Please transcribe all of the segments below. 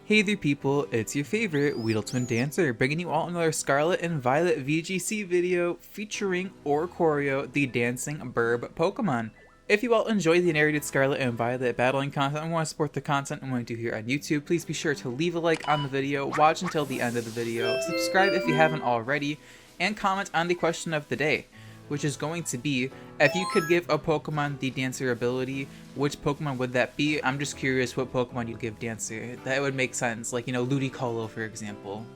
Hey there people, it's your favorite Twin Dancer, bringing you all another Scarlet and Violet VGC video featuring Oricorio, the dancing burb Pokemon. If you all enjoy the narrated Scarlet and Violet battling content and want to support the content I'm going to do here on YouTube, please be sure to leave a like on the video, watch until the end of the video, subscribe if you haven't already, and comment on the question of the day, which is going to be, if you could give a Pokemon the Dancer ability, which Pokemon would that be? I'm just curious what Pokemon you'd give Dancer. That would make sense, like, you know, Ludicolo, for example.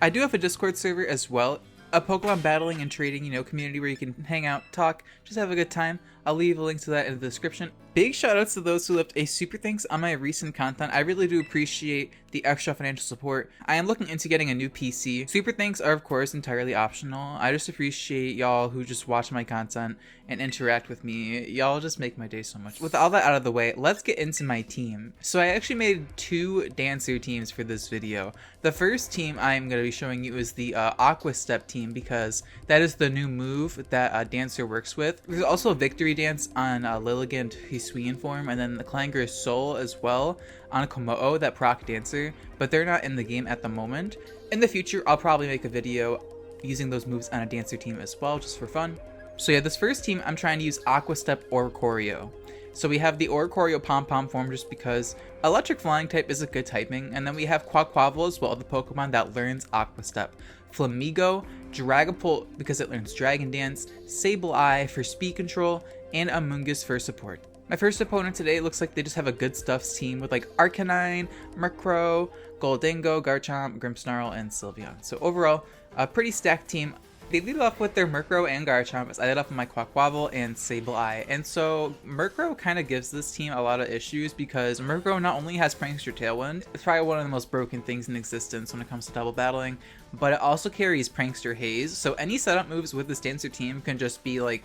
I do have a Discord server as well, a Pokemon battling and trading, you know, community where you can hang out, talk, just have a good time. I'll leave a link to that in the description. Big shoutouts to those who left a super thanks on my recent content. I really do appreciate the extra financial support. I am looking into getting a new PC. Super thanks are of course entirely optional. I just appreciate y'all who just watch my content and interact with me. Y'all just make my day so much. With all that out of the way, let's get into my team. So I actually made two Dancer teams for this video. The first team I'm going to be showing you is the Aqua Step team because that is the new move that Dancer works with. There's also a Victory Dance on Lilligant Hisuian form, and then the Clanger Soul as well on Komodo that proc Dancer, but they're not in the game at the moment. In the future, I'll probably make a video using those moves on a Dancer team as well, just for fun. So yeah, this first team, I'm trying to use Aqua Step Oricorio. So we have the Oricorio Pom-Pom form just because Electric Flying type is a good typing, and then we have Quaquaval as well, the Pokemon that learns Aqua Step. Flamigo, Dragapult because it learns Dragon Dance, Sableye for speed control, and Amoonguss for support. My first opponent today looks like they just have a good stuffs team with like Arcanine, Murkrow, Gholdengo, Garchomp, Grimmsnarl, and Sylveon. So overall, a pretty stacked team. They lead off with their Murkrow and Garchomp as I lead off with my Quaquaval and Sableye. And so Murkrow kind of gives this team a lot of issues because Murkrow not only has Prankster Tailwind, it's probably one of the most broken things in existence when it comes to double battling, but it also carries Prankster Haze. So any setup moves with this Dancer team can just be like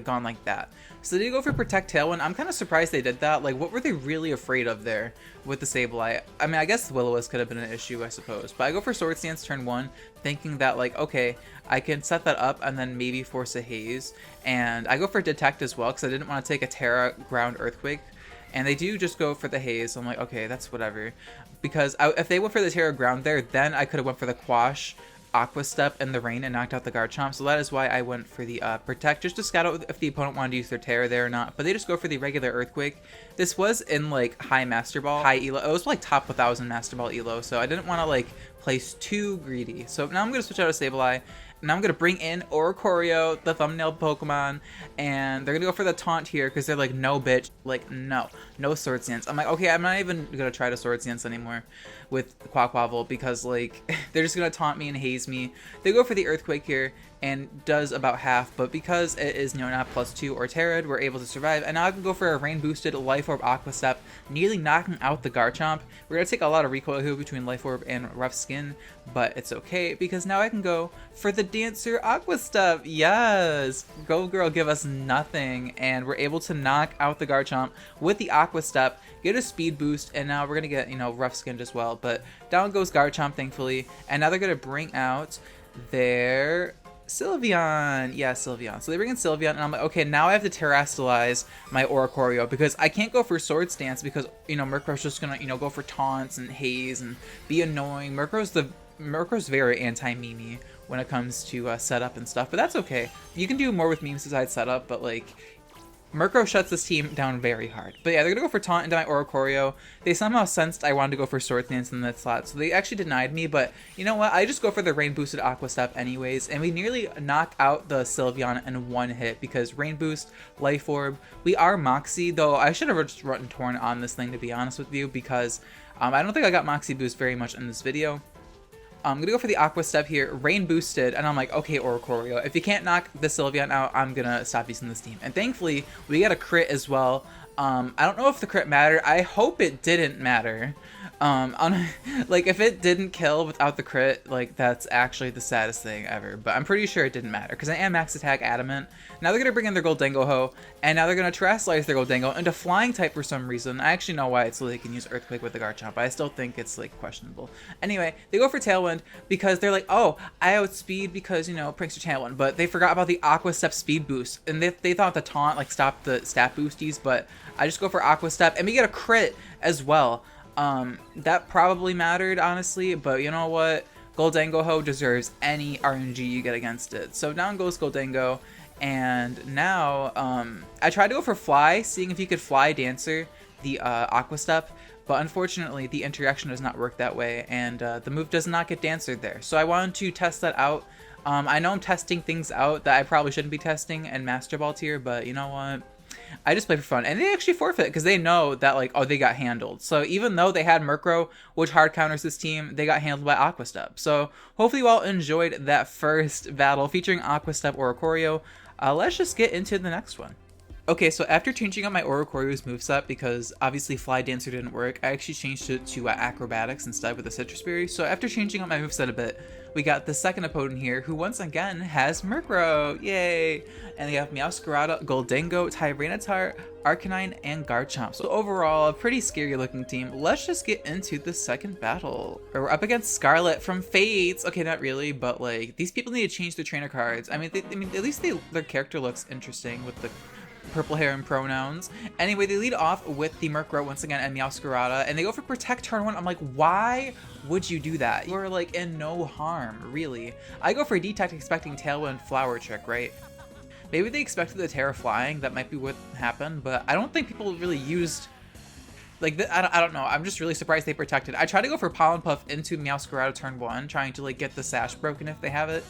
gone like that. So they did go for Protect Tailwind. I'm kind of surprised they did that. Like, what were they really afraid of there with the Sableye? I mean, I guess Will-O-Wisp could have been an issue, I suppose. But I go for Sword Stance turn 1, thinking that, like, okay, I can set that up and then maybe force a Haze. And I go for Detect as well, because I didn't want to take a Terra Ground Earthquake. And they do just go for the Haze. So I'm like, okay, that's whatever. Because if they went for the Terra Ground there, then I could have went for the Quash, Aqua Step, and the Rain and knocked out the Garchomp. So that is why I went for the Protect, just to scout out if the opponent wanted to use their Terra there or not. But they just go for the regular Earthquake. This was in like high Master Ball, high Elo. It was like top 1000 Master Ball Elo, so I didn't want to like place too greedy. So now I'm going to switch out of Sableye. Now I'm going to bring in Oricorio, the thumbnail Pokemon, and they're going to go for the taunt here because they're like, no bitch, like no Sword Stance. I'm like, okay, I'm not even going to try to Sword Stance anymore with Quaquaval because like they're just going to taunt me and haze me. They go for the Earthquake here and does about half, but because it is, you know, not +2 or Terrid, we're able to survive. And now I can go for a Rain Boosted Life Orb Aqua Step, nearly knocking out the Garchomp. We're going to take a lot of recoil here between Life Orb and Rough Skin, but it's okay because now I can go for the Dancer Aqua Step. Yes! Go girl, give us nothing. And we're able to knock out the Garchomp with the Aqua Step, get a speed boost, and now we're going to get, you know, Rough Skinned as well. But down goes Garchomp, thankfully. And now they're going to bring out their Sylveon. Yeah, Sylveon. So they bring in Sylveon, and I'm like, okay, now I have to Terrastalize my Oricorio because I can't go for Sword Stance because, you know, Murkrow's just gonna, you know, go for taunts and haze and be annoying. Murkrow's very anti-Mimi when it comes to setup and stuff, but that's okay. You can do more with memes besides setup, but like Murkrow shuts this team down very hard. But yeah, they're going to go for Taunt into my Oricorio. They somehow sensed I wanted to go for Sword Dance in that slot, so they actually denied me. But you know what? I just go for the Rain Boosted Aqua Step anyways. And we nearly knock out the Sylveon in one hit because Rain Boost, Life Orb. We are Moxie, though I should have just run Torn on this thing, to be honest with you, because I don't think I got Moxie Boost very much in this video. I'm going to go for the Aqua Step here, Rain Boosted, and I'm like, okay, Oricorio, if you can't knock the Sylveon out, I'm going to stop using this team. And thankfully, we got a crit as well. I don't know if the crit mattered. I hope it didn't matter. Like, if it didn't kill without the crit, like, that's actually the saddest thing ever. But I'm pretty sure it didn't matter, because I am Max Attack Adamant. Now they're going to bring in their Gholdengo Ho, and now they're going to Terrastalize their Gholdengo into Flying type for some reason. I actually know why it's so they can use Earthquake with the Garchomp, but I still think it's, like, questionable. Anyway, they go for Tailwind, because they're like, oh, I outspeed because, you know, Prankster Tailwind, but they forgot about the Aqua Step speed boost, and they thought the taunt, like, stopped the stat boosties, but I just go for Aqua Step, and we get a crit as well. That probably mattered, honestly, but you know what? Goldango deserves any RNG you get against it. So down goes Goldango, and now I tried to go for Fly, seeing if you could Fly Dancer the Aqua Step, but unfortunately the interaction does not work that way, and the move does not get Dancered there. So I wanted to test that out. I know I'm testing things out that I probably shouldn't be testing in Master Ball tier, but you know what? I just play for fun. And they actually forfeit because they know that, like, oh, they got handled. So even though they had Murkrow, which hard counters this team, they got handled by Aqua Step. So hopefully you all enjoyed that first battle featuring Aqua Step Oricorio. Let's just get into the next one. Okay, so after changing up my Oricorio's moveset, because obviously Fly Dancer didn't work, I actually changed it to Acrobatics instead with the Citrus Berry. So after changing up my moveset a bit, we got the second opponent here, who once again has Murkrow, yay! And they have Meowscarada, Goldango, Tyranitar, Arcanine, and Garchomp. So overall, a pretty scary looking team. Let's just get into the second battle. We're up against Scarlet from Fates. Okay, not really, but like, these people need to change their trainer cards. I mean, at least their character looks interesting with the purple hair and pronouns. Anyway, they lead off with the Murkrow once again and Meowscarada, and they go for Protect turn 1. I'm like, why would you do that? You're like in no harm, really. I go for Detect expecting Tailwind Flower Trick, right? Maybe they expected the Terra Flying, that might be what happened, but I don't think people really used, like, I don't know, I'm just really surprised they protected. I tried to go for Pollen Puff into Meowscarada turn 1, trying to like get the Sash broken if they have it.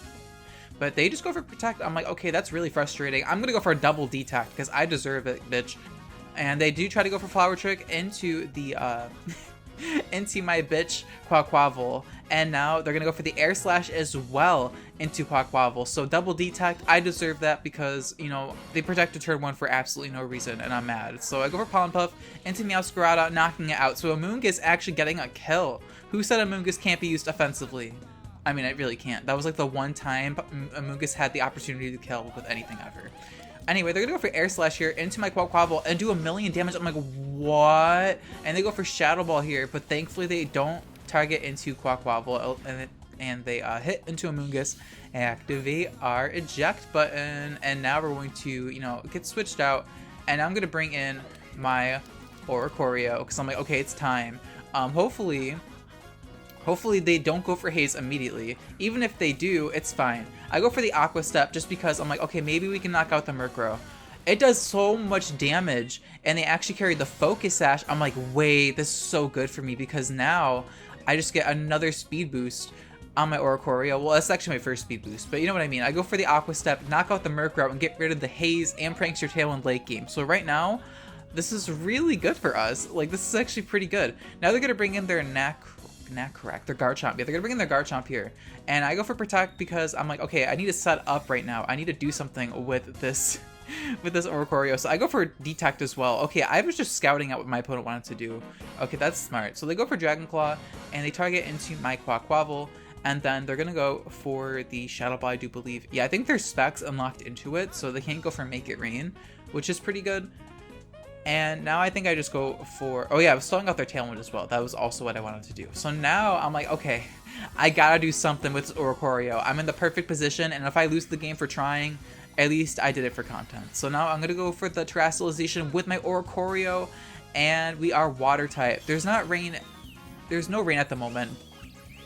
But they just go for Protect. I'm like, okay, that's really frustrating. I'm gonna go for a double Detect because I deserve it, bitch. And they do try to go for Flower Trick into the into my bitch Quaquaval, and now they're gonna go for the Air Slash as well into Quaquaval. So double Detect, I deserve that because, you know, they protected turn 1 for absolutely no reason, and I'm mad. So I go for Pollen Puff into Meowscarada, knocking it out. So Amoonguss actually getting a kill. Who said Amoonguss can't be used offensively? I mean, I really can't. That was like the one time Amoonguss had the opportunity to kill with anything ever. Anyway, they're gonna go for Air Slash here into my Quaquaval and do 1,000,000 damage. I'm like, what? And they go for Shadow Ball here, but thankfully they don't target into Quaquaval, and they hit into Amoonguss, activate our eject button, and now we're going to, you know, get switched out, and I'm gonna bring in my Oricorio because I'm like, okay, it's time. Hopefully they don't go for Haze immediately. Even if they do, it's fine. I go for the Aqua Step just because I'm like, okay, maybe we can knock out the Murkrow. It does so much damage, and they actually carry the Focus Sash. I'm like, wait, this is so good for me because now I just get another speed boost on my Oricorio. Well, that's actually my first speed boost, but you know what I mean. I go for the Aqua Step, knock out the Murkrow, and get rid of the Haze and Prankster Tailwind late game. So right now, this is really good for us. Like, this is actually pretty good. Now they're going to bring in their their Garchomp. Yeah, they're gonna bring in their Garchomp here, and I go for Protect because I'm like, okay, I need to set up right now. I need to do something with this Oricorio. So I go for Detect as well. Okay, I was just scouting out what my opponent wanted to do. Okay, that's smart. So they go for Dragon Claw, and they target into my Quaquaval, and then they're gonna go for the Shadow Ball, I do believe. Yeah, I think there's specs unlocked into it, so they can't go for Make It Rain, which is pretty good. And now I think I just go for, oh yeah, I was slowing out their Tailwind as well. That was also what I wanted to do. So now I'm like, okay, I gotta do something with Oricorio. I'm in the perfect position, and if I lose the game for trying, at least I did it for content. So now I'm gonna go for the Terrestrialization with my Oricorio, and we are Water type. There's no rain at the moment.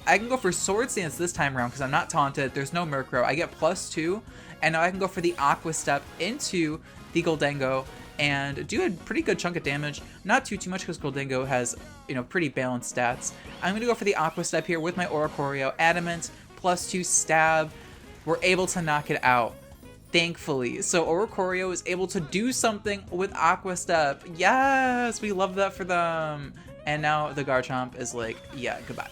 I can go for Sword Stance this time around because I'm not taunted. There's no Murkrow. I get +2, and now I can go for the Aqua Step into the Goldango and do a pretty good chunk of damage. Not too much because Goldango has, you know, pretty balanced stats. I'm going to go for the Aqua Step here with my Oricorio. Adamant, +2 stab. We're able to knock it out, thankfully. So Oricorio is able to do something with Aqua Step. Yes, we love that for them. And now the Garchomp is like, yeah, goodbye.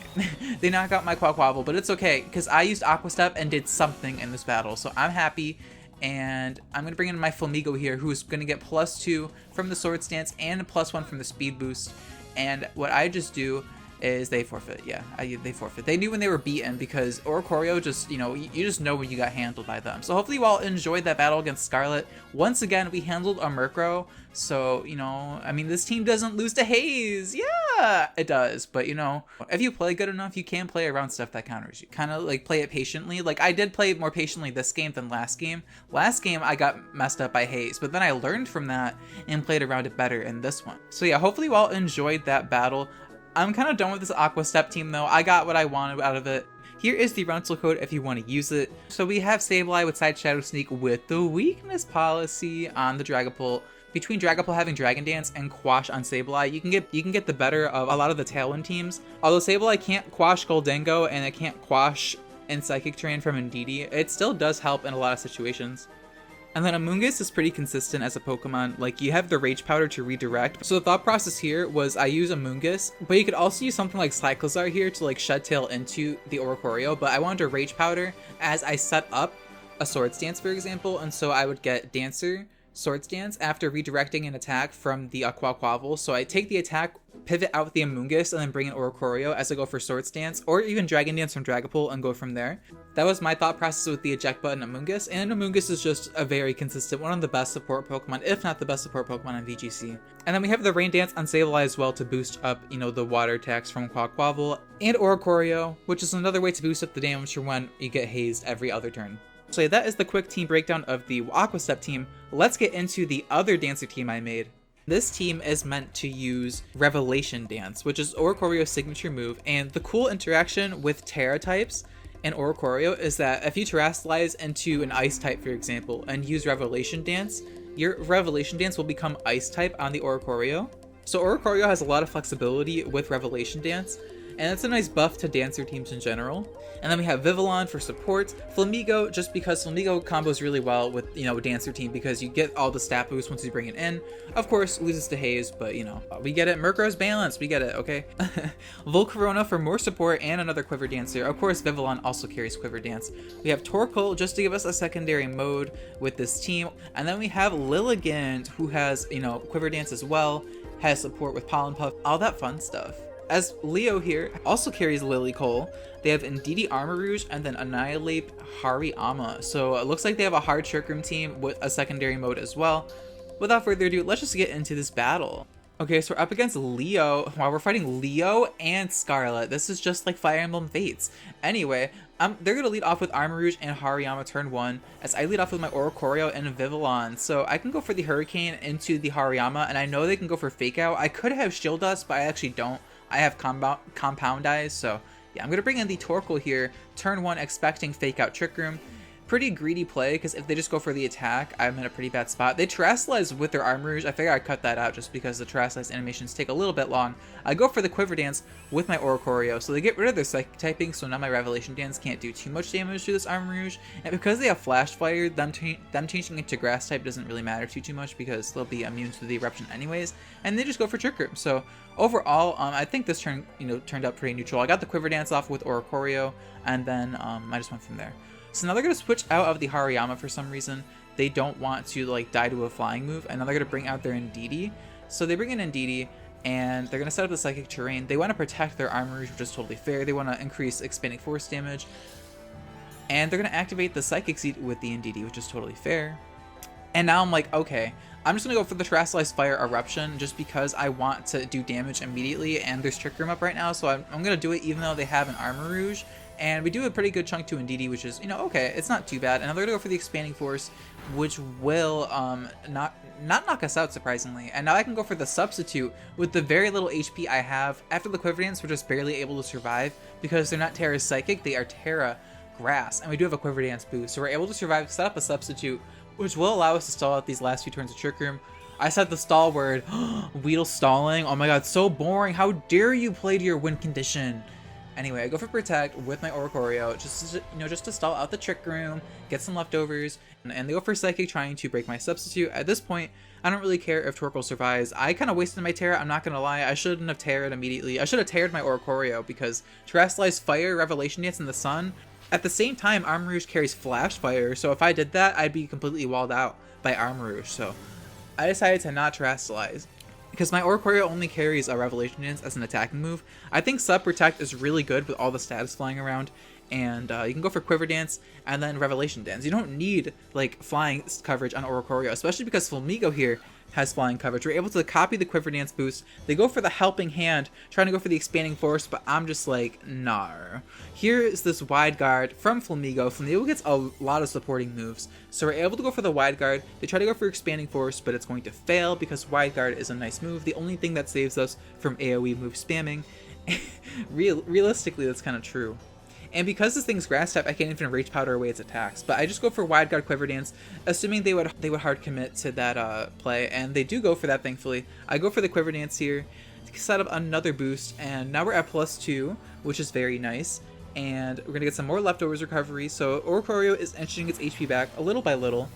They knock out my Quaquaval, but it's okay because I used Aqua Step and did something in this battle. So I'm happy. And I'm going to bring in my Flamigo here, who's going to get +2 from the Sword Stance and +1 from the Speed Boost. And what I just do is they forfeit. Yeah, they forfeit. They knew when they were beaten because Oricorio just, you know, you just know when you got handled by them. So hopefully you all enjoyed that battle against Scarlet. Once again, we handled a Murkrow. So, you know, I mean, this team doesn't lose to Haze. Yeah, it does. But, you know, if you play good enough, you can play around stuff that counters you. Kind of like play it patiently. Like I did play more patiently this game than last game. Last game, I got messed up by Haze, but then I learned from that and played around it better in this one. So yeah, hopefully you all enjoyed that battle. I'm kind of done with this Aqua Step team though. I got what I wanted out of it. Here is the rental code if you want to use it. So we have Sableye with Side Shadow Sneak with the weakness policy on the Dragapult. Between Dragapult having Dragon Dance and Quash on Sableye, you can get the better of a lot of the Tailwind teams. Although Sableye can't Quash Goldengo and it can't Quash and Psychic Terrain from Indeedee, it still does help in a lot of situations. And then Amoonguss is pretty consistent as a Pokemon. Like, you have the Rage Powder to redirect. So the thought process here was I use Amoonguss, but you could also use something like Cyclizar here to like Shed Tail into the Oricorio, but I wanted to Rage Powder as I set up a Swords Dance, for example, and so I would get Dancer, Swords Dance after redirecting an attack from the Quaquaval. So I take the attack, pivot out with the Amoonguss, and then bring in Oricorio as I go for Swords Dance, or even Dragon Dance from Dragapult and go from there. That was my thought process with the eject button Amoonguss, and Amoonguss is just a very consistent, one of the best support Pokemon, if not the best support Pokemon on VGC. And then we have the Rain Dance on Sableye as well to boost up, you know, the water attacks from Quaquaval, and Oricorio, which is another way to boost up the damage for when you get hazed every other turn. So that is the quick team breakdown of the Aqua Step team. Let's get into the other Dancer team I made. This team is meant to use Revelation Dance, which is Oricorio's signature move, and the cool interaction with Terra types in Oricorio is that if you Terrasilize into an Ice type, for example, and use Revelation Dance, your Revelation Dance will become Ice type on the Oricorio. So Oricorio has a lot of flexibility with Revelation Dance, and it's a nice buff to Dancer teams in general. And then we have Vivillon for support, Flamigo just because Flamigo combos really well with, you know, Dancer team because you get all the stat boosts once you bring it in. Of course, loses to Haze, but you know, we get it. Murkrow's balance, we get it, okay? Volcarona for more support and another Quiver Dancer. Of course, Vivillon also carries Quiver Dance. We have Torkoal just to give us a secondary mode with this team. And then we have Lilligant who has, you know, Quiver Dance as well, has support with Pollen Puff, all that fun stuff. As Leo here also carries Lilycole, they have Indeedee Armarouge and then Annihilate Hariyama. So it looks like they have a hard Trick Room team with a secondary mode as well. Without further ado, let's just get into this battle. Okay, so we're up against Leo. Wow, we're fighting Leo and Scarlet. This is just like Fire Emblem Fates. Anyway, they're going to lead off with Armarouge and Hariyama turn 1, as I lead off with my Oricorio and Vivillon. So I can go for the Hurricane into the Hariyama, and I know they can go for Fake Out. I could have Shield Dust, but I actually don't. I have Compound Eyes, so yeah, I'm going to bring in the Torkoal here, turn 1 expecting Fake Out Trick Room. Pretty greedy play, because if they just go for the attack, I'm in a pretty bad spot. They Terrasilize with their Armarouge. I figure I'd cut that out just because the Terrasilize animations take a little bit long. I go for the Quiver Dance with my Oricorio, so they get rid of their Psychic typing, so now my Revelation Dance can't do too much damage to this Armarouge. And because they have Flash Fire, them changing it to Grass type doesn't really matter too much because they'll be immune to the Eruption anyways. And they just go for Trick Room. So overall, I think this turn, turned out pretty neutral. I got the Quiver Dance off with Oricorio, and then I just went from there. So now they're going to switch out of the Hariyama for some reason. They don't want to like die to a flying move, and now they're going to bring out their Indeedee. So they bring in Indeedee, and they're going to set up the Psychic Terrain. They want to protect their Armarouge, which is totally fair. They want to increase Expanding Force damage. And they're going to activate the Psychic Seed with the Indeedee, which is totally fair. And now I'm like, okay, I'm just going to go for the Terrasilize Fire Eruption just because I want to do damage immediately, and there's Trick Room up right now, so I'm going to do it even though they have an Armarouge. And we do a pretty good chunk to Indeedee, which is, okay, it's not too bad. And now they're going to go for the Expanding Force, which will not knock us out, surprisingly. And now I can go for the Substitute with the very little HP I have. After the Quiver Dance, we're just barely able to survive because they're not Terra Psychic, they are Terra Grass. And we do have a Quiver Dance boost, so we're able to survive, set up a Substitute, which will allow us to stall out these last few turns of Trick Room. I said the stall word. Weedle stalling. Oh my god, so boring. How dare you play to your win condition? Anyway, I go for Protect with my Oricorio, just to stall out the Trick Room, get some leftovers, and they go for Psychic, trying to break my Substitute. At this point, I don't really care if Torkoal survives. I kind of wasted my Terra, I'm not going to lie. I shouldn't have Terra'd immediately. I should have Terra'd my Oricorio, because Terrasilize Fire, Revelation Dance in the Sun. At the same time, Armarouge carries Flash Fire, so if I did that, I'd be completely walled out by Armarouge, so I decided to not Terrasilize. Because my Oricorio only carries a Revelation Dance as an attacking move. I think Sub Protect is really good with all the status flying around, and you can go for Quiver Dance and then Revelation Dance. You don't need like flying coverage on Oricorio, especially because Flamigo here has flying coverage. We're able to copy the Quiver Dance boost. They go for the Helping Hand, trying to go for the Expanding Force, but I'm just like, nah. Here is this Wide Guard from Flamigo. Flamigo gets a lot of supporting moves, so we're able to go for the Wide Guard. They try to go for Expanding Force, but it's going to fail because Wide Guard is a nice move, the only thing that saves us from AoE move spamming. Realistically, that's kind of true. And because this thing's grass type, I can't even Rage Powder away its attacks. But I just go for Wide Guard Quiver Dance, assuming they would hard commit to that play, and they do go for that, thankfully. I go for the Quiver Dance here to set up another boost, and now we're at +2, which is very nice. And we're gonna get some more leftovers recovery. So Oricorio is inching its HP back a little by little.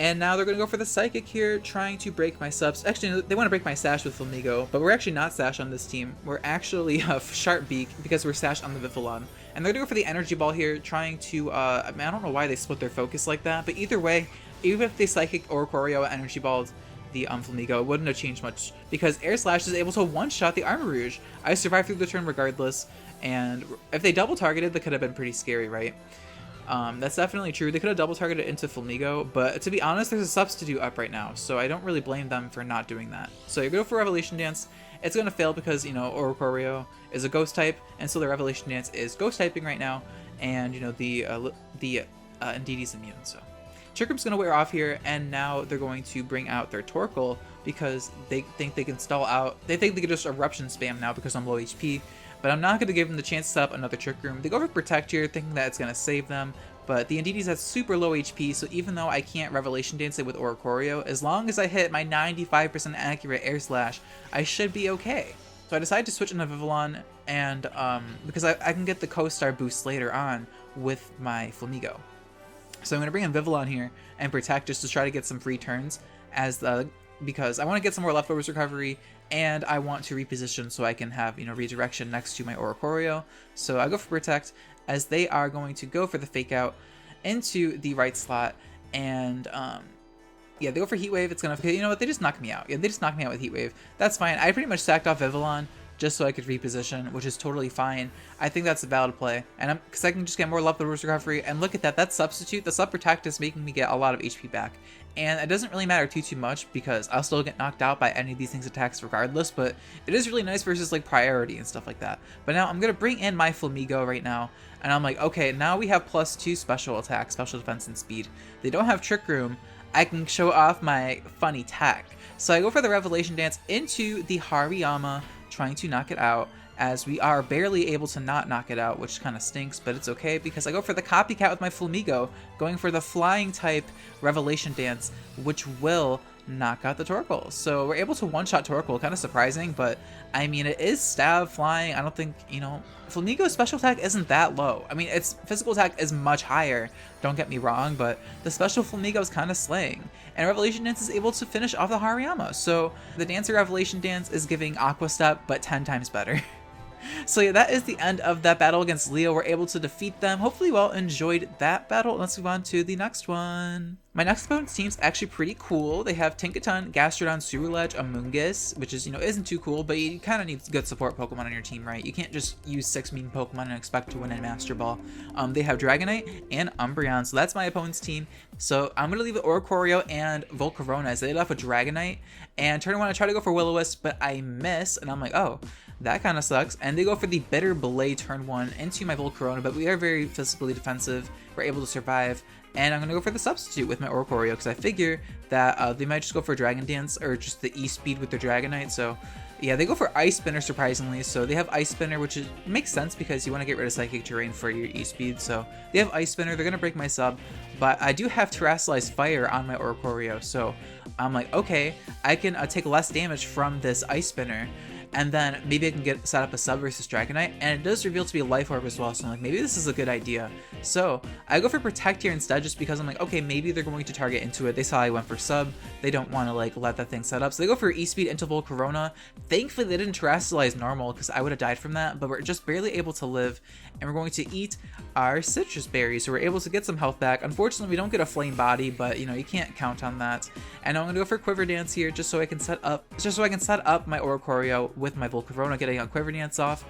And now they're going to go for the Psychic here, trying to break my subs. Actually, they want to break my Sash with Flamigo, but we're actually not Sash on this team. We're actually Sharp Beak because we're Sash on the Vivillon. And they're going to go for the Energy Ball here, trying to, I mean, I don't know why they split their focus like that, but either way, even if they Psychic Oricorio Energy Balled the Flamigo, it wouldn't have changed much because Air Slash is able to one-shot the Armor Rouge. I survived through the turn regardless, and if they double targeted, that could have been pretty scary, right? That's definitely true. They could have double targeted into Flamigo, but to be honest, there's a substitute up right now, so I don't really blame them for not doing that. So you go for Revelation Dance. It's going to fail because, you know, Oricorio is a Ghost type, and so the Revelation Dance is Ghost typing right now, and, you know, the Indeedee's immune, so. Trick Room's going to wear off here, and now they're going to bring out their Torkoal because they think they can stall out. They think they can just Eruption spam now because I'm low HP. But I'm not going to give them the chance to set up another Trick Room. They go for Protect here, thinking that it's going to save them. But the Indeedee has super low HP, so even though I can't Revelation Dance it with Oricorio, as long as I hit my 95% accurate Air Slash, I should be okay. So I decided to switch into Vivillon, and because I can get the Co-Star boost later on with my Flamigo. So I'm going to bring in Vivillon here and Protect just to try to get some free turns because I want to get some more leftovers recovery, and I want to reposition so I can have, you know, redirection next to my Oricorio. So I go for Protect, as they are going to go for the Fake Out into the right slot, and yeah, they go for Heat Wave. It's gonna, you know what, they just knock me out. Yeah, they just knock me out with Heat Wave. That's fine. I pretty much stacked off Vivillon just so I could reposition, which is totally fine. I think that's a valid play, and because I can just get more leftovers recovery. And look at that, that substitute, the Sub Protect is making me get a lot of HP back. And it doesn't really matter too much because I'll still get knocked out by any of these things' attacks regardless, but it is really nice versus like priority and stuff like that. But now I'm going to bring in my Flamigo right now, and I'm like, okay, now we have +2 special attack, special defense, and speed. They don't have Trick Room. I can show off my funny tech. So I go for the Revelation Dance into the Hariyama, trying to knock it out, as we are barely able to not knock it out, which kind of stinks, but it's okay because I go for the Copycat with my Flamigo, going for the Flying type Revelation Dance, which will knock out the Torkoal. So we're able to one-shot Torkoal, kind of surprising, but I mean, it is Stab, Flying. I don't think, you know, Flamigo's special attack isn't that low. I mean, its physical attack is much higher, don't get me wrong, but the special Flamigo is kind of slaying. And Revelation Dance is able to finish off the Hariyama, so the Dancer Revelation Dance is giving Aqua Step, but 10 times better. So yeah, that is the end of that battle against Leo. We're able to defeat them. Hopefully you all enjoyed that battle. Let's move on to the next one. My next opponent's team's actually pretty cool. They have Tinkaton, Gastrodon, Ceruledge, Amoonguss, which is, you know, isn't too cool, but you kind of need good support Pokemon on your team, right? You can't just use 6 mean Pokemon and expect to win a Master Ball. They have Dragonite and Umbreon, so that's my opponent's team. So I'm going to leave it Oricorio and Volcarona as they left with Dragonite. And turn 1, I try to go for Will-O-Wisp, but I miss, and I'm like, oh, that kind of sucks. And they go for the Bitter Blade turn 1 into my Volcarona, but we are very physically defensive. We're able to survive. And I'm going to go for the substitute with my Oricorio because I figure that they might just go for Dragon Dance or just the E-Speed with their Dragonite. So yeah, they go for Ice Spinner surprisingly. So they have Ice Spinner, which makes sense because you want to get rid of Psychic Terrain for your E-Speed. So they have Ice Spinner. They're going to break my sub. But I do have Terrasilize Fire on my Oricorio. So I'm like, okay, I can take less damage from this Ice Spinner. And then maybe I can set up a sub versus Dragonite, and it does reveal to be a Life Orb as well, so I'm like, maybe this is a good idea. So I go for Protect here instead, just because I'm like, okay, maybe they're going to target into it. They saw I went for sub, they don't want to like let that thing set up, so they go for E-Speed into Volcarona. Thankfully they didn't Terrasilize normal, because I would have died from that, but we're just barely able to live, and we're going to eat our Citrus Berries, so we're able to get some health back. Unfortunately, we don't get a Flame Body, but you know, you can't count on that. And I'm going to go for Quiver Dance here, just so I can set up my Oricorio with my Volcarona, getting a Quiver Dance off.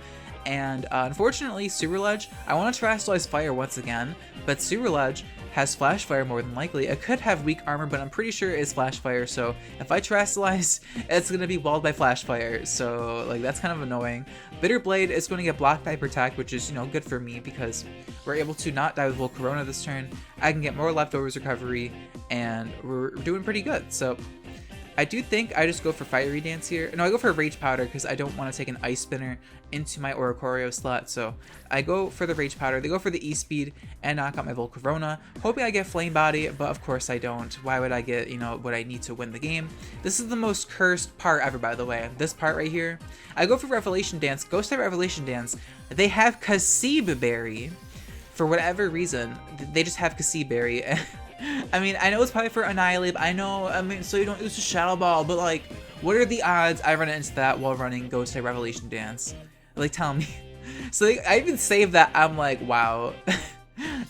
And unfortunately, Ceruledge, I want to Terrasilize Fire once again, but Ceruledge has Flash Fire more than likely. It could have weak armor, but I'm pretty sure it's Flash Fire, so if I Terrasilize, it's going to be walled by Flash Fire, so like that's kind of annoying. Bitter Blade is going to get blocked by Protect, which is, you know, good for me because we're able to not die with Volcarona this turn. I can get more leftovers recovery, and we're doing pretty good. So I do think I just go for Fiery Dance here. No, I go for Rage Powder because I don't want to take an Ice Spinner into my Oricorio slot. So I go for the Rage Powder. They go for the E-Speed and knock out my Volcarona. Hoping I get Flame Body, but of course I don't. Why would I get, you know, what I need to win the game? This is the most cursed part ever, by the way. This part right here. I go for Revelation Dance. Ghost type Revelation Dance. They have Cassib Berry. For whatever reason, they just have Cassib Berry. I mean, I know it's probably for Annihilate. I know, I mean, so you don't use a Shadow Ball, but like, what are the odds I run into that while running Ghost type Revelation Dance? Like, tell me. So like, I even saved that. I'm like, wow,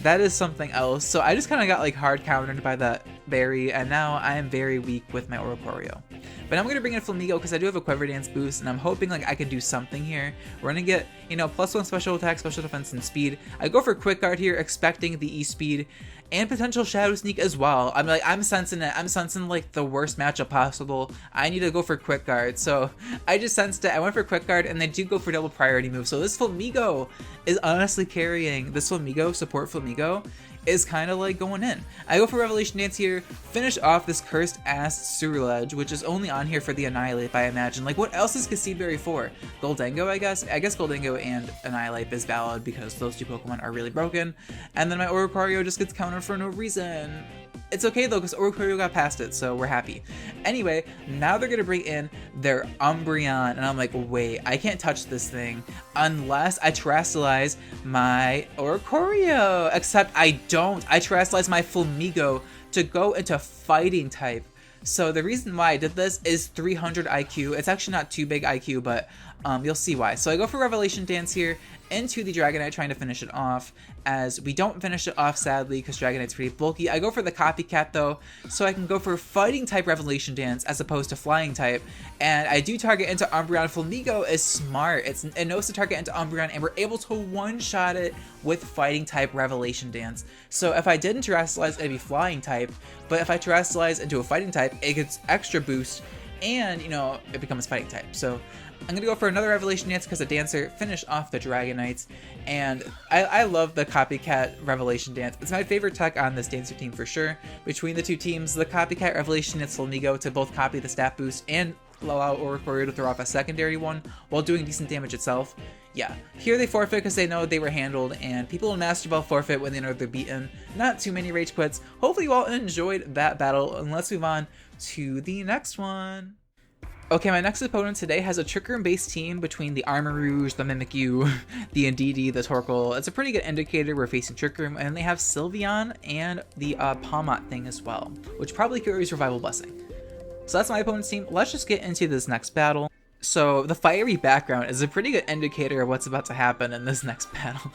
that is something else. So I just kind of got like hard countered by that berry, and now I am very weak with my Oricorio. But I'm going to bring in Flamigo because I do have a Quiver Dance boost, and I'm hoping like I can do something here. We're going to get, you know, +1 special attack, special defense, and speed. I go for Quick Guard here, expecting the E-Speed and potential Shadow Sneak as well. I'm sensing it. I'm sensing like the worst matchup possible. I need to go for Quick Guard. So I just sensed it. I went for Quick Guard, and they do go for double priority move. So this Flamigo is honestly carrying. This Flamigo, support Flamigo, is kind of like going in. I go for Revelation Dance here, finish off this cursed ass Surledge, which is only on here for the Annihilate, I imagine. Like, what else is Cassib Berry for? Goldengo, I guess? I guess Goldengo and Annihilate is valid because those two Pokemon are really broken. And then my Oricorio just gets countered for no reason. It's okay though, because Oricorio got past it, so we're happy. Anyway, now they're gonna bring in their Umbreon, and I'm like, wait, I can't touch this thing unless I Terastallize my Oricorio. Except I don't. I Terastallize my Flamigo to go into Fighting type. So the reason why I did this is 300 IQ. It's actually not too big IQ, but you'll see why. So I go for Revelation Dance here into the Dragonite, trying to finish it off, as we don't finish it off, sadly, because Dragonite's pretty bulky. I go for the Copycat, though, so I can go for Fighting type Revelation Dance as opposed to Flying type, and I do target into Umbreon. Flamigo is smart. It knows to target into Umbreon, and we're able to one-shot it with Fighting type Revelation Dance. So if I didn't Terastallize, it'd be Flying type, but if I Terastallize into a Fighting type, it gets extra boost, and, you know, it becomes Fighting type. So I'm going to go for another Revelation Dance because the Dancer finished off the Dragonites, and I love the Copycat Revelation Dance. It's my favorite tech on this Dancer team for sure. Between the two teams, the Copycat Revelation Dance Flamigo to both copy the stat boost and allow Oricorio to throw off a secondary one while doing decent damage itself. Yeah, here they forfeit because they know they were handled, and people in Master Ball forfeit when they know they're beaten. Not too many rage quits. Hopefully you all enjoyed that battle, and let's move on to the next one. Okay, my next opponent today has a Trick Room-based team between the Armarouge, the Mimikyu, the Indeedee, the Torkoal. It's a pretty good indicator we're facing Trick Room, and they have Sylveon and the Palmot thing as well, which probably carries Revival Blessing. So that's my opponent's team. Let's just get into this next battle. So the fiery background is a pretty good indicator of what's about to happen in this next battle.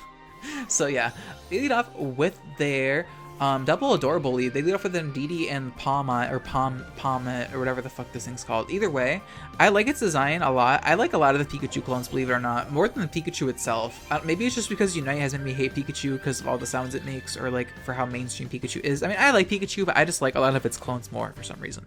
So yeah, they lead off with their double adorable lead. They lead off with an Indeedee and Palmot, or Palmot, or whatever the fuck this thing's called. Either way, I like its design a lot. I like a lot of the Pikachu clones, believe it or not, more than the Pikachu itself. Maybe it's just because Unite has made me hate Pikachu because of all the sounds it makes, or like for how mainstream Pikachu is. I mean, I like Pikachu, but I just like a lot of its clones more for some reason.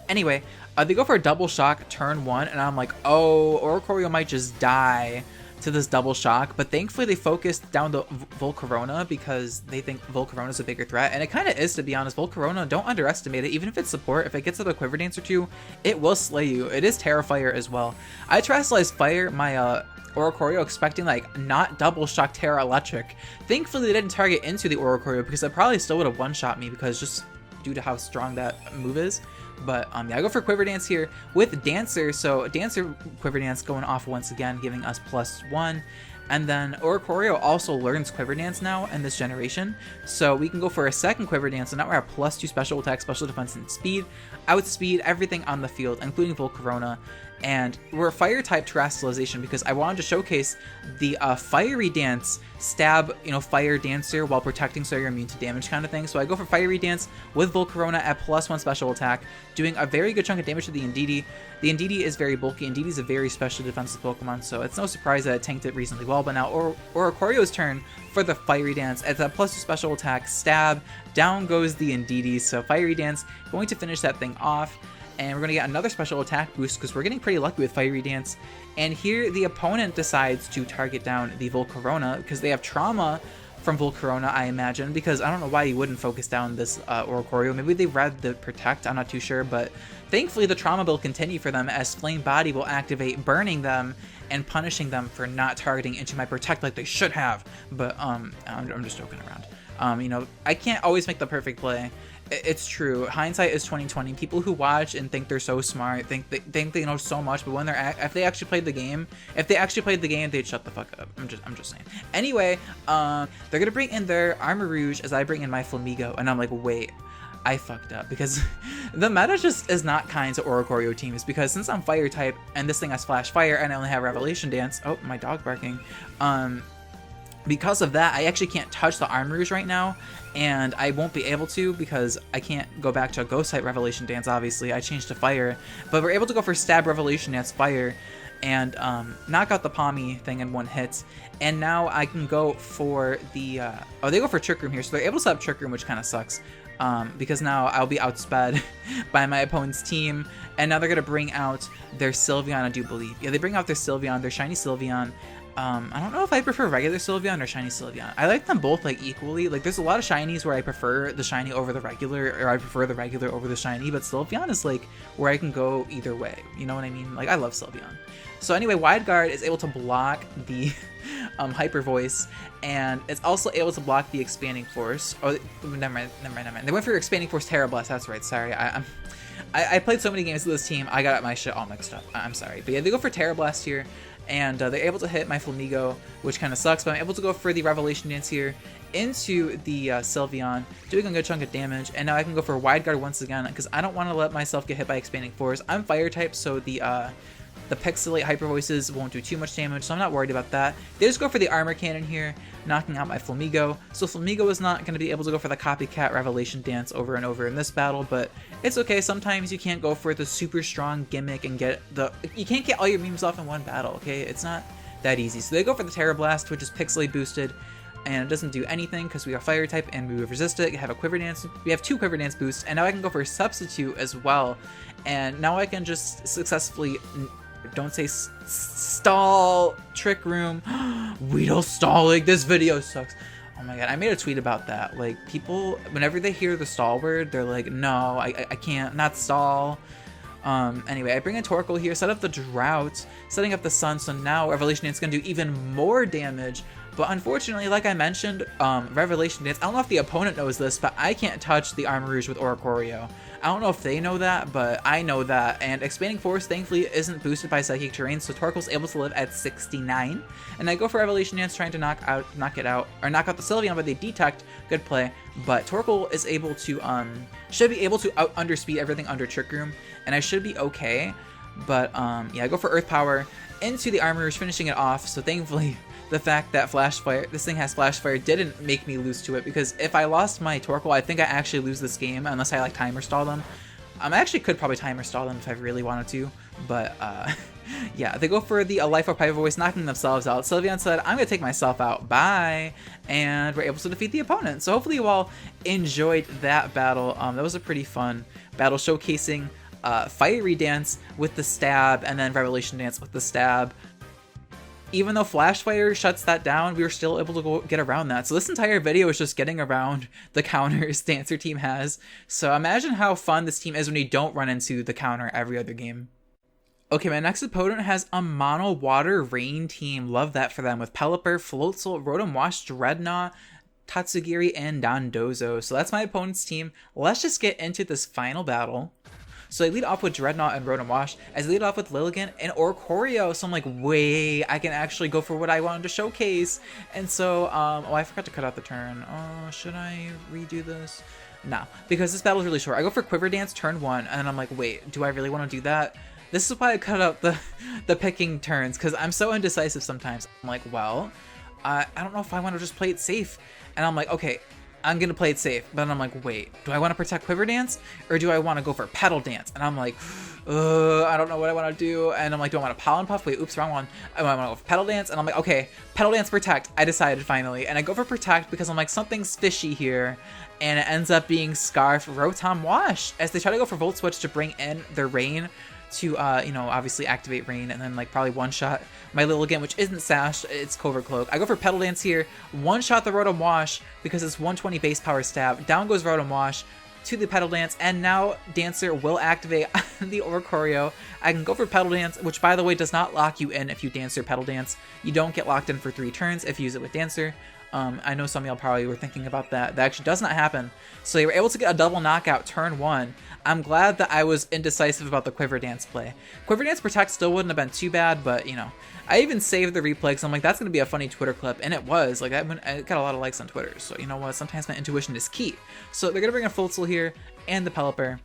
Anyway, they go for a double shock turn 1, and I'm like, oh, Oricorio might just die to this double shock, but thankfully they focused down the Volcarona because they think Volcarona is a bigger threat, and it kind of is, to be honest. Volcarona, don't underestimate it. Even if it's support, if it gets up a Quiver Dance or two, it will slay you. It is Terrafire as well. I Terastallize Fire my Oricorio, expecting like not double shock Terra Electric. Thankfully they didn't target into the Oricorio because I probably still would have one-shot me because just due to how strong that move is. But yeah, I go for Quiver Dance here with Dancer. So Dancer Quiver Dance going off once again, giving us +1. And then Oricorio also learns Quiver Dance now in this generation. So we can go for a second Quiver Dance. So now we're at +2 special attack, special defense, and speed. Outspeed everything on the field, including Volcarona. And we're Fire type Terastallization because I wanted to showcase the Fiery Dance stab, you know, Fire Dancer while protecting so you're immune to damage kind of thing. So I go for Fiery Dance with Volcarona at +1 special attack, doing a very good chunk of damage to the Indeedee. The Indeedee is very bulky. Indeedee is a very special defensive Pokemon, so it's no surprise that it tanked it reasonably well. But now Oricorio's turn for the Fiery Dance. It's a +2 special attack, stab, down goes the Indeedee. So Fiery Dance going to finish that thing off. And we're going to get another special attack boost because we're getting pretty lucky with Fiery Dance. And here the opponent decides to target down the Volcarona because they have Trauma from Volcarona, I imagine, because I don't know why you wouldn't focus down this Oricorio. Maybe they read the Protect, I'm not too sure, but thankfully the Trauma will continue for them as Flame Body will activate, burning them and punishing them for not targeting into my Protect like they should have. But I'm just joking around. You know, I can't always make the perfect play. It's true. Hindsight is 2020. People who watch and think they're so smart, think they know so much, but when if they actually played the game, they'd shut the fuck up. I'm just saying. Anyway, they're gonna bring in their Armor Rouge as I bring in my Flamigo, and I'm like, wait, I fucked up, because the meta just is not kind to Oricorio teams, because since I'm Fire type and this thing has Flash Fire and I only have Revelation Dance. Oh, my dog barking. Because of that, I actually can't touch the Armor Rouge right now, and I won't be able to because I can't go back to a Ghost type Revelation Dance, obviously. I changed to Fire, but we're able to go for Stab, Revelation Dance, Fire, and knock out the Palmy thing in one hit. And now I can go for the... oh, they go for Trick Room here, so they're able to set up Trick Room, which kind of sucks. Because now I'll be outsped by my opponent's team, and now they're going to bring out their Sylveon, I do believe. Yeah, they bring out their Sylveon, their Shiny Sylveon. I don't know if I prefer regular Sylveon or Shiny Sylveon. I like them both, like, equally. Like, there's a lot of Shinies where I prefer the Shiny over the regular, or I prefer the regular over the Shiny, but Sylveon is, like, where I can go either way. You know what I mean? Like, I love Sylveon. So anyway, Wide Guard is able to block the Hyper Voice, and it's also able to block the Expanding Force. Oh, never mind. They went for Expanding Force Terra Blast, that's right, sorry. I played so many games with this team, I got my shit all mixed up. I'm sorry. But yeah, they go for Terra Blast here, and they're able to hit my Flamigo, which kind of sucks, but I'm able to go for the Revelation Dance here into the Sylveon, doing a good chunk of damage, and now I can go for Wide Guard once again, because I don't want to let myself get hit by Expanding Force. I'm Fire type, so the Pixelate Hyper Voices won't do too much damage, so I'm not worried about that. They just go for the Armor Cannon here, knocking out my Flamigo. So Flamigo is not going to be able to go for the Copycat Revelation Dance over and over in this battle, but it's okay. Sometimes you can't go for the super strong gimmick and get the... You can't get all your memes off in one battle, okay? It's not that easy. So they go for the Terra Blast, which is Pixelate boosted, and it doesn't do anything because we are Fire type and we resist it. We have a Quiver Dance. We have 2 Quiver Dance boosts, and now I can go for Substitute as well. And now I can just successfully... Don't say stall Trick Room. Weedle stalling. This video sucks. Oh my god, I made a tweet about that. Like, people, whenever they hear the stall word, they're like, no, I can't, not stall. Anyway, I bring in Torkoal here, set up the Drought, setting up the Sun, so now Revelation Dance is going to do even more damage. But unfortunately, like I mentioned, Revelation Dance, I don't know if the opponent knows this, but I can't touch the Armor Rouge with Oricorio. I don't know if they know that, but I know that. And Expanding Force, thankfully, isn't boosted by Psychic Terrain, so Torkoal's able to live at 69. And I go for Revelation Dance, trying to knock out the Sylveon, but they detect. Good play. But Torkoal is able to, should be able to underspeed everything under Trick Room, and I should be okay. But, yeah, I go for Earth Power into the Armor Rouge, finishing it off, so thankfully... The fact that this thing has Flash Fire didn't make me lose to it, because if I lost my Torkoal, I think I actually lose this game unless I like timer stall them. I actually could probably timer stall them if I really wanted to, but yeah, they go for the Life of Hyper Voice, knocking themselves out. Sylveon said, I'm gonna take myself out, bye, and we're able to defeat the opponent. So hopefully you all enjoyed that battle. That was a pretty fun battle, showcasing Fiery Dance with the Stab and then Revelation Dance with the Stab. Even though Flash Fire shuts that down, we were still able to get around that. So this entire video is just getting around the counters Dancer team has. So imagine how fun this team is when you don't run into the counter every other game. Okay, my next opponent has a Mono Water Rain team. Love that for them with Pelipper, Floatzel, Rotom Wash, Dreadnought, Tatsugiri, and Dondozo. So that's my opponent's team. Let's just get into this final battle. So I lead off with Dreadnought and Rotom Wash, as I lead off with Lilligant and Oricorio. So I'm like, wait, I can actually go for what I wanted to showcase. And so, oh, I forgot to cut out the turn. Oh, should I redo this? No, because this battle is really short. I go for Quiver Dance turn 1, and then I'm like, wait, do I really want to do that? This is why I cut out the picking turns, because I'm so indecisive sometimes. I'm like, well, I don't know if I want to just play it safe. And I'm like, okay, I'm going to play it safe. But then I'm like, wait, do I want to protect Quiver Dance? Or do I want to go for Petal Dance? And I'm like, I don't know what I want to do. And I'm like, do I want to Pollen Puff? Wait, oops, wrong one. I want to go for Petal Dance. And I'm like, okay, Petal Dance, Protect. I decided finally. And I go for Protect because I'm like, something's fishy here. And it ends up being Scarf Rotom Wash, as they try to go for Volt Switch to bring in their Rain. to, you know, obviously activate Rain and then like probably one-shot my Lilligant, which isn't sashed, it's Covert Cloak. I go for Petal Dance here, one-shot the Rotom Wash because it's 120 base power stab. Down goes Rotom Wash to the Petal Dance, and now Dancer will activate the Oricorio. I can go for Petal Dance, which by the way does not lock you in if you Dancer Petal Dance. You don't get locked in for 3 turns if you use it with Dancer. I know some of y'all probably were thinking about that. That actually does not happen. So you were able to get a double knockout turn 1. I'm glad that I was indecisive about the Quiver Dance play. Quiver Dance Protect still wouldn't have been too bad, but you know, I even saved the replay because I'm like, that's going to be a funny Twitter clip, and it was. Like, I got a lot of likes on Twitter, so you know what, sometimes my intuition is key. So they're going to bring a Floatzel here and the Pelipper,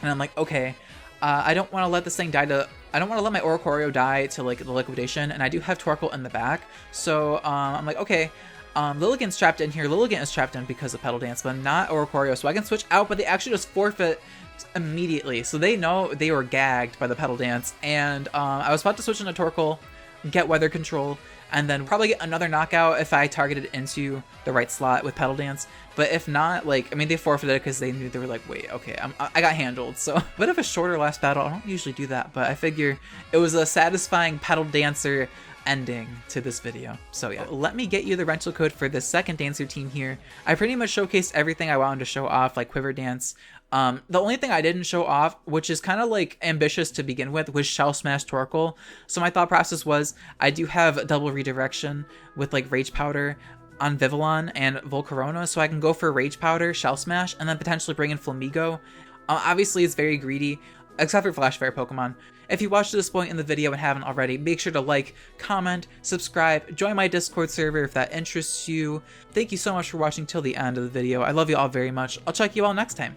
and I'm like, okay, I don't want to let this thing die to... I don't want to let my Oricorio die to like the liquidation, and I do have Torkoal in the back, so I'm like, okay, Lilligant's trapped in here. Lilligant is trapped in because of Petal Dance, but not Oricorio, so I can switch out, but they actually just forfeit immediately. So they know they were gagged by the Petal Dance, and I was about to switch into Torkoal, get Weather Control, and then probably get another knockout if I targeted into the right slot with Petal Dance. But if not, like, I mean, they forfeited because they knew, they were like, wait, okay, I got handled. So a bit of a shorter last battle. I don't usually do that, but I figure it was a satisfying Petal Dancer ending to this video. So yeah, let me get you the rental code for the second Dancer team here. I pretty much showcased everything I wanted to show off, like Quiver Dance. The only thing I didn't show off, which is kind of like ambitious to begin with, was Shell Smash Torkoal. So my thought process was, I do have double redirection with like Rage Powder on Vivillon and Volcarona, so I can go for Rage Powder, Shell Smash, and then potentially bring in Flamigo. Obviously it's very greedy, except for Flash Fire Pokemon. If you watched to this point in the video and haven't already, make sure to like, comment, subscribe, join my Discord server if that interests you. Thank you so much for watching till the end of the video. I love you all very much. I'll check you all next time.